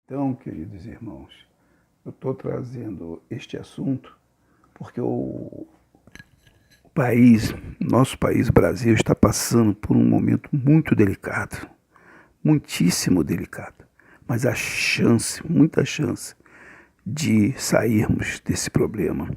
Então, queridos irmãos, eu estou trazendo este assunto porque nosso país, Brasil, está passando por um momento muito delicado, muitíssimo delicado, mas há chance, muita chance de sairmos desse problema.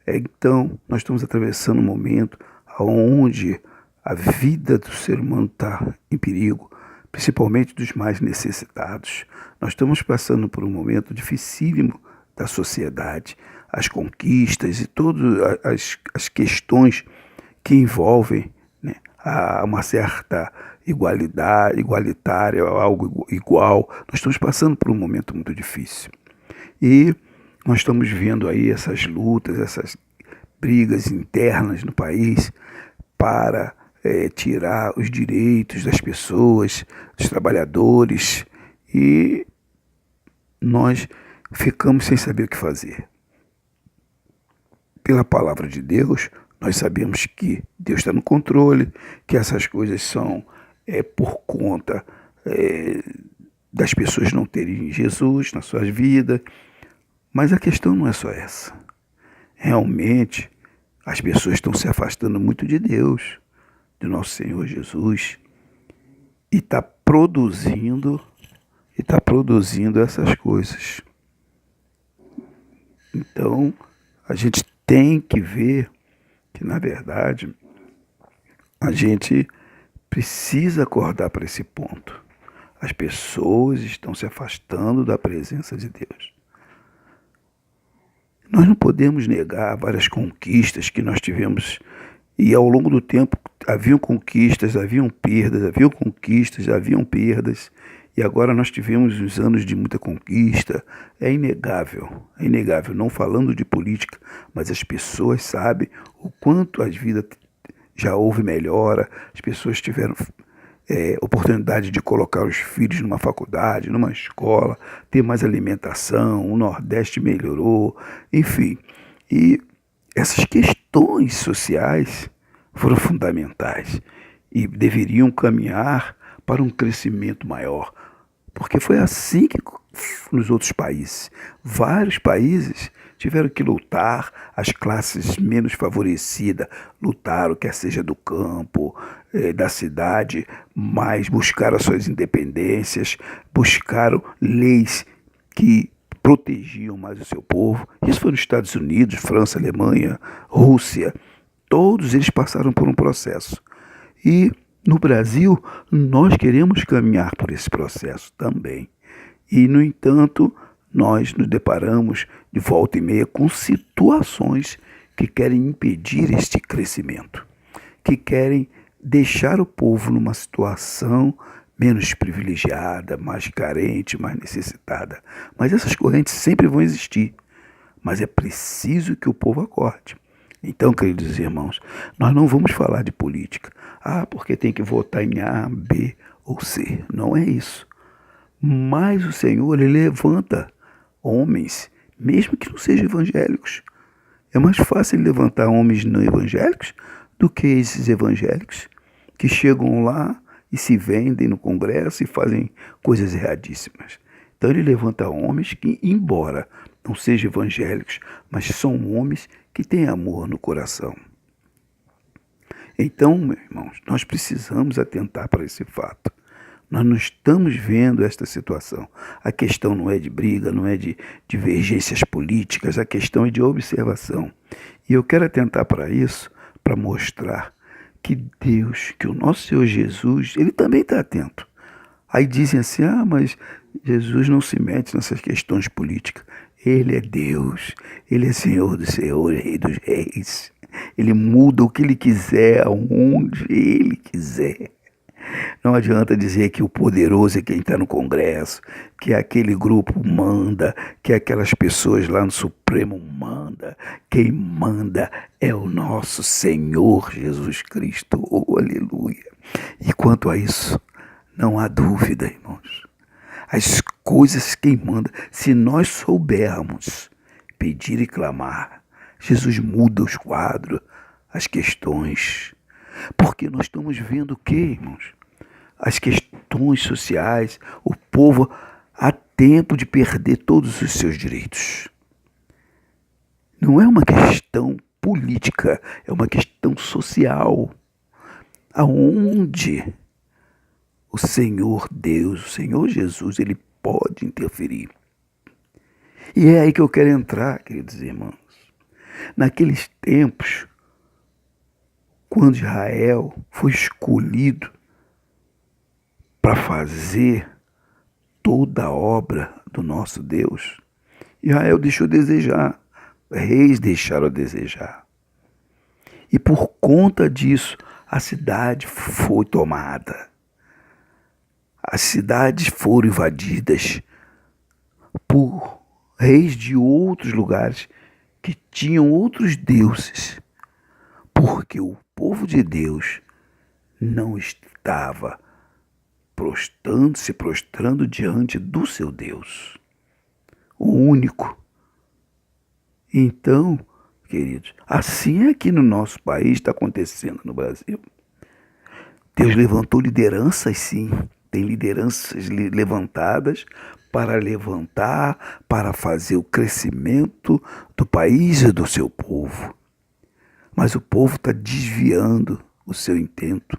Então, nós estamos atravessando um momento onde a vida do ser humano está em perigo, principalmente dos mais necessitados. Nós estamos passando por um momento dificílimo da sociedade, as conquistas e todas as questões que envolvem, né, uma certa igualitária, algo igual. Nós estamos passando por um momento muito difícil. E nós estamos vendo aí essas lutas, essas brigas internas no país para tirar os direitos das pessoas, dos trabalhadores, e nós ficamos sem saber o que fazer. Pela palavra de Deus, nós sabemos que Deus está no controle, que essas coisas são por conta das pessoas não terem Jesus na suas vidas, mas a questão não é só essa. Realmente, as pessoas estão se afastando muito de Deus, de nosso Senhor Jesus, e está produzindo essas coisas. Então, a gente tem que ver que, na verdade, a gente precisa acordar para esse ponto. As pessoas estão se afastando da presença de Deus. Nós não podemos negar várias conquistas que nós tivemos, e ao longo do tempo haviam conquistas, haviam perdas, e agora nós tivemos uns anos de muita conquista. É inegável, não falando de política, mas as pessoas sabem o quanto as vidas já houve melhora, as pessoas tiveram oportunidade de colocar os filhos numa faculdade, numa escola, ter mais alimentação, o Nordeste melhorou, enfim. E essas questões sociais foram fundamentais e deveriam caminhar para um crescimento maior, porque foi assim que nos outros países, vários países tiveram que lutar, as classes menos favorecidas lutaram, quer seja do campo, da cidade, mas buscaram as suas independências, buscaram leis que protegiam mais o seu povo. Isso foi nos Estados Unidos, França, Alemanha, Rússia, todos eles passaram por um processo. E no Brasil, nós queremos caminhar por esse processo também. E, no entanto, nós nos deparamos de volta e meia com situações que querem impedir este crescimento, que querem deixar o povo numa situação menos privilegiada, mais carente, mais necessitada. Mas essas correntes sempre vão existir, mas é preciso que o povo acorde. Então, queridos irmãos, nós não vamos falar de política. Porque tem que votar em A, B ou C. Não é isso. Mas o Senhor, Ele levanta homens, mesmo que não sejam evangélicos. É mais fácil levantar homens não evangélicos do que esses evangélicos que chegam lá e se vendem no Congresso e fazem coisas erradíssimas. Então ele levanta homens que, embora não sejam evangélicos, mas são homens que têm amor no coração. Então, meus irmãos, nós precisamos atentar para esse fato. Nós não estamos vendo esta situação. A questão não é de briga, não é de divergências políticas, a questão é de observação. E eu quero atentar para isso, para mostrar que Deus, que o nosso Senhor Jesus, Ele também está atento. Aí dizem assim, mas Jesus não se mete nessas questões políticas. Ele é Deus, Ele é Senhor dos senhores, Rei dos reis. Ele muda o que Ele quiser, aonde Ele quiser. Não adianta dizer que o poderoso é quem está no Congresso, que aquele grupo manda, que aquelas pessoas lá no Supremo manda. Quem manda é o nosso Senhor Jesus Cristo. Oh, aleluia! E quanto a isso, não há dúvida, irmãos. As coisas quem manda, se nós soubermos pedir e clamar, Jesus muda os quadros, as questões. Porque nós estamos vendo o quê, irmãos? As questões sociais, o povo tempo de perder todos os seus direitos. Não é uma questão política, é uma questão social, aonde o Senhor Deus, o Senhor Jesus, ele pode interferir. E é aí que eu quero entrar, queridos irmãos. Naqueles tempos, quando Israel foi escolhido para fazer toda a obra do nosso Deus, Israel deixou a desejar, reis deixaram a desejar. E por conta disso, a cidade foi tomada. As cidades foram invadidas por reis de outros lugares que tinham outros deuses, porque o povo de Deus não estava se prostrando diante do seu Deus, o único. Então, queridos, assim é que no nosso país está acontecendo no Brasil. Deus levantou lideranças, sim, tem lideranças levantadas para levantar, para fazer o crescimento do país e do seu povo. Mas o povo está desviando o seu intento.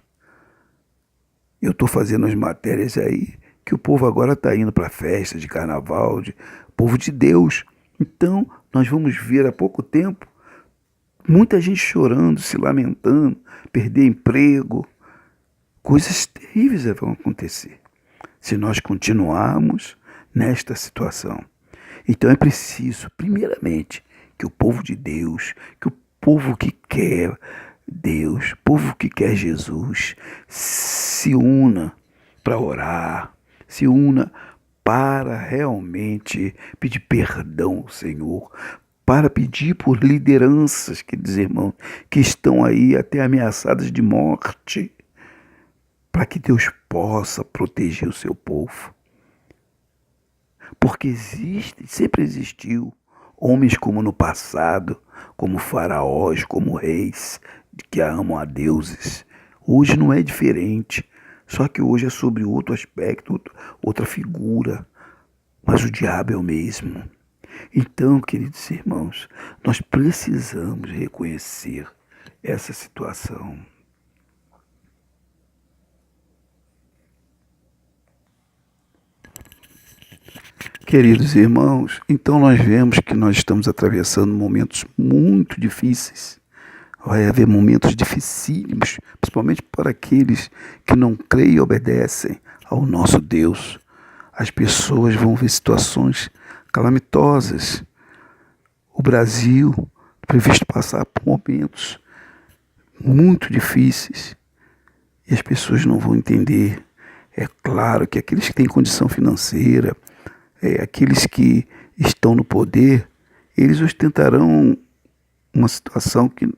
Eu estou fazendo as matérias aí que o povo agora está indo para festa de carnaval, povo de Deus. Então, nós vamos ver há pouco tempo muita gente chorando, se lamentando, perder emprego. Coisas terríveis vão acontecer se nós continuarmos nesta situação. Então é preciso, primeiramente, que o povo de Deus, que o povo que quer Deus, povo que quer Jesus, se una para orar, se una para realmente pedir perdão ao Senhor, para pedir por lideranças, queridos irmãos, que estão aí até ameaçadas de morte, para que Deus possa proteger o seu povo. Porque sempre existiu homens como no passado, como faraós, como reis, que amam a deuses. Hoje não é diferente, só que hoje é sobre outro aspecto, outra figura, mas o diabo é o mesmo. Então, queridos irmãos, nós precisamos reconhecer essa situação. Queridos irmãos, então nós vemos que nós estamos atravessando momentos muito difíceis. Vai haver momentos dificílimos, principalmente para aqueles que não creem e obedecem ao nosso Deus. As pessoas vão ver situações calamitosas. O Brasil previsto passar por momentos muito difíceis e as pessoas não vão entender. É claro que aqueles que têm condição financeira, aqueles que estão no poder, eles ostentarão uma situação que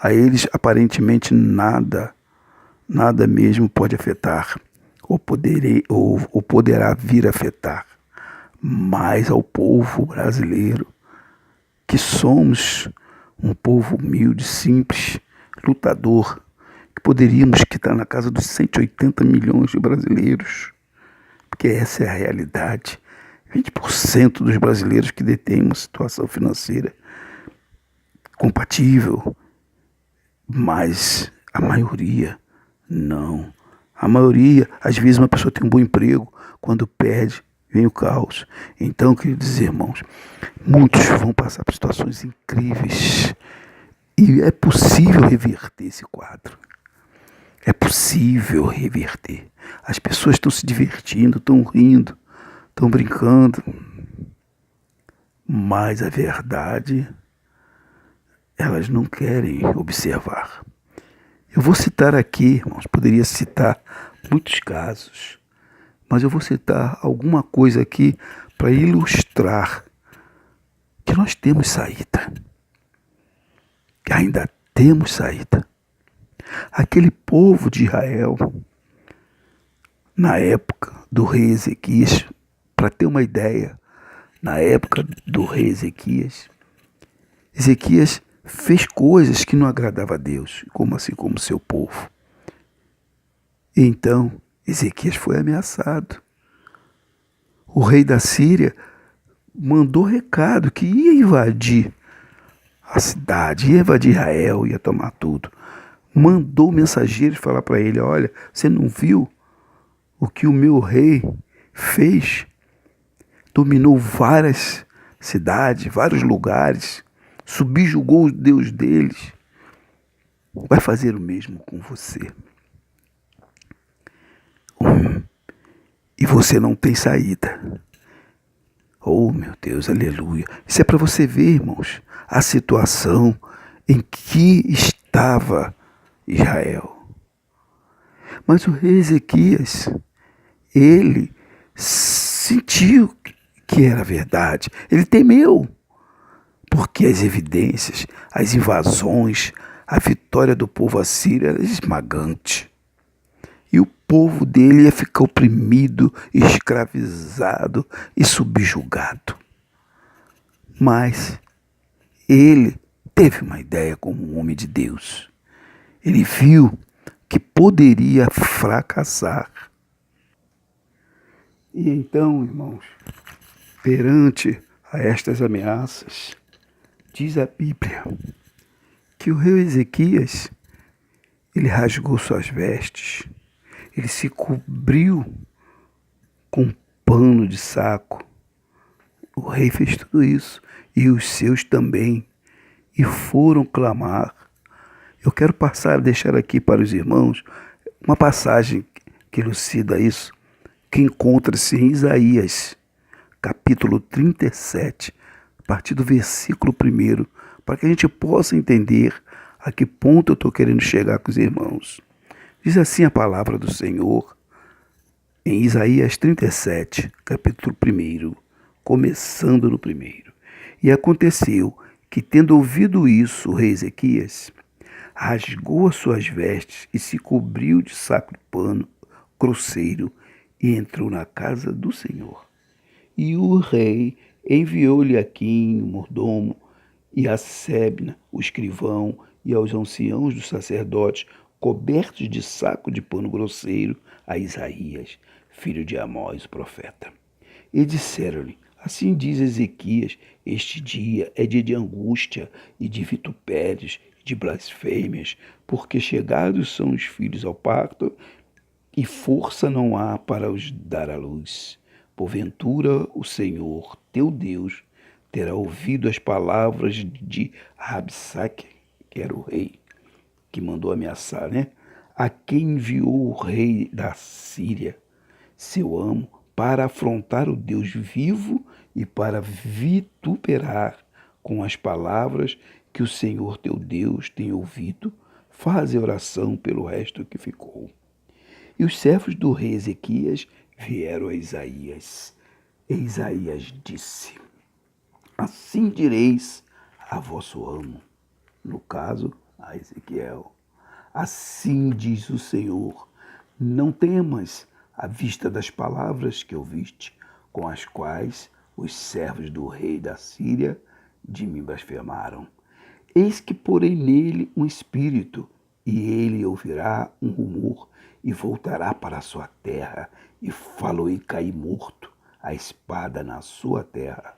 a eles aparentemente nada mesmo pode afetar, ou poderá vir a afetar, mas ao povo brasileiro, que somos um povo humilde, simples, lutador, que poderíamos estar na casa dos 180 milhões de brasileiros, porque essa é a realidade. 20% dos brasileiros que detêm uma situação financeira compatível, mas a maioria não. A maioria, às vezes uma pessoa tem um bom emprego, quando perde, vem o caos. Então, queridos irmãos, muitos vão passar por situações incríveis e é possível reverter esse quadro. É possível reverter. As pessoas estão se divertindo, estão rindo, estão brincando, mas a verdade elas não querem observar. Eu vou citar aqui, irmãos, poderia citar muitos casos, mas eu vou citar alguma coisa aqui para ilustrar que nós temos saída, que ainda temos saída. Aquele povo de Israel, na época do rei Ezequias, para ter uma ideia, na época do rei Ezequias fez coisas que não agradavam a Deus, assim como seu povo. Então, Ezequias foi ameaçado. o rei da Síria mandou recado que ia invadir a cidade, ia invadir Israel, ia tomar tudo. Mandou mensageiros falar para ele: olha, você não viu o que o meu rei fez? Dominou várias cidades, vários lugares, subjugou os deuses deles. Vai fazer o mesmo com você. E você não tem saída. Oh, meu Deus, aleluia. Isso é para você ver, irmãos, a situação em que estava Israel. Mas o rei Ezequias, ele sentiu que era verdade. Ele temeu, porque as evidências, as invasões, a vitória do povo assírio era esmagante. E o povo dele ia ficar oprimido, escravizado e subjugado. Mas ele teve uma ideia como um homem de Deus. Ele viu que poderia fracassar. E então, irmãos, perante a estas ameaças, diz a Bíblia que o rei Ezequias, ele rasgou suas vestes, ele se cobriu com um pano de saco. O rei fez tudo isso e os seus também, e foram clamar. Eu quero deixar aqui para os irmãos uma passagem que elucida isso, que encontra-se em Isaías, capítulo 37, a partir do versículo 1, para que a gente possa entender a que ponto eu estou querendo chegar com os irmãos. Diz assim a palavra do Senhor, em Isaías 37, capítulo 1, começando no 1. E aconteceu que, tendo ouvido isso, o rei Ezequias rasgou as suas vestes e se cobriu de saco de pano grosseiro e entrou na casa do Senhor. E o rei enviou-lhe Aquim, o mordomo, e a Sebna, o escrivão, e aos anciãos dos sacerdotes, cobertos de saco de pano grosseiro, a Isaías, filho de Amós, o profeta. E disseram-lhe: assim diz Ezequias, este dia é dia de angústia e de vitupérios, de blasfêmias, porque chegados são os filhos ao parto, e força não há para os dar à luz. Porventura o Senhor, teu Deus, terá ouvido as palavras de Rabsaque, que era o rei, que mandou ameaçar, né? A quem enviou o rei da Síria, seu amo, para afrontar o Deus vivo e para vituperar com as palavras que o Senhor teu Deus tem ouvido. Faze oração pelo resto que ficou. E os servos do rei Ezequias vieram a Isaías. E Isaías disse: assim direis a vosso amo, no caso, a Ezequiel. Assim diz o Senhor: não temas à vista das palavras que ouviste, com as quais os servos do rei da Síria de mim blasfemaram. Eis que porei nele um espírito, e ele ouvirá um rumor, e voltará para a sua terra, e falou e cair morto, a espada na sua terra.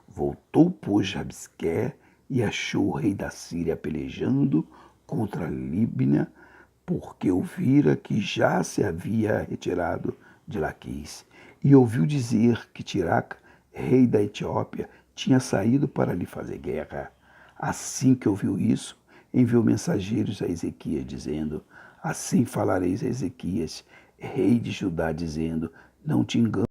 Voltou, pois, Rabsaque, e achou o rei da Síria pelejando contra Líbina, porque ouvira que já se havia retirado de Laquis, e ouviu dizer que Tiraca, rei da Etiópia, tinha saído para lhe fazer guerra. Assim que ouviu isso, enviou mensageiros a Ezequias, dizendo: assim falareis a Ezequias, rei de Judá, dizendo: não te enganes